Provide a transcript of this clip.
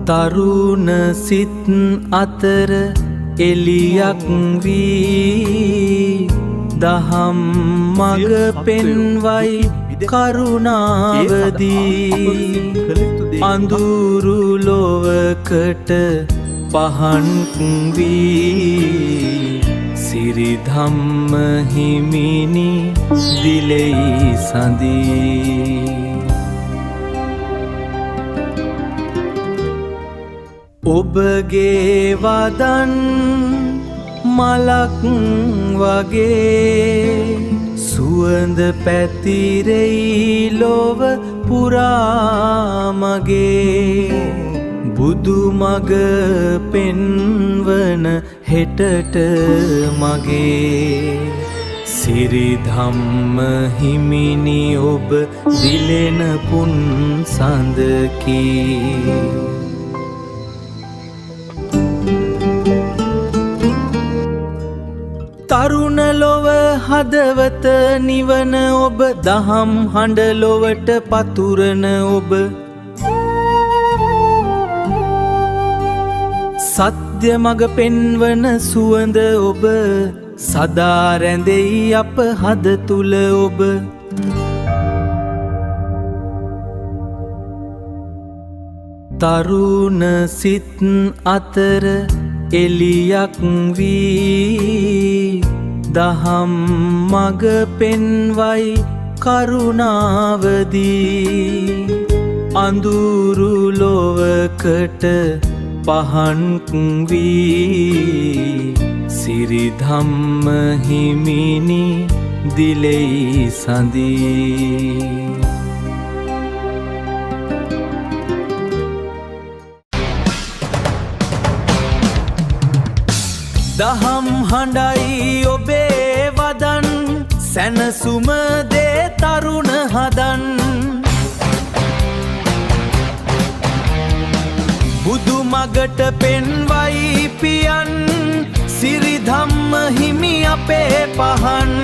තරුණ සිත් අතර එලියක් වී දහම් මග පෙන්වයි කරුණාවදී අඳුරු ලොවකට පහන් වී සිරි ධම්ම හිමිනි දිලෙයි සඳී ඔබගේ වදන් මලක් වගේ සුවඳ පැතිරෙයි ලොව පුරාමගේ බුදු මග පෙන්වන හෙටට මගේ සිරි ධම්ම හිමිනි ඔබ දිලෙන පුන් සඳකී තරුණ ලොව හදවත නිවන ඔබ දහම් හඬ ලොවට පතුරන ඔබ සත්‍ය මග පෙන්වන සුවඳ ඔබ සදා රැඳෙයි අප හද තුල ඔබ තරුණ සිත් අතර එලියක් වී දහම් මග පෙන්වයි කරුණාවදී අඳුරු ලොවකට පහන් වී සිරි ධම්ම හිමිනි දිලෙයි සඳී දහම් හඬයි ඔබේ වදන් සැනසුම දේ තරුණ හදන් බුදු මගට පෙන්වයි පියන් සිරි ධම්ම හිමි අපේ පහන්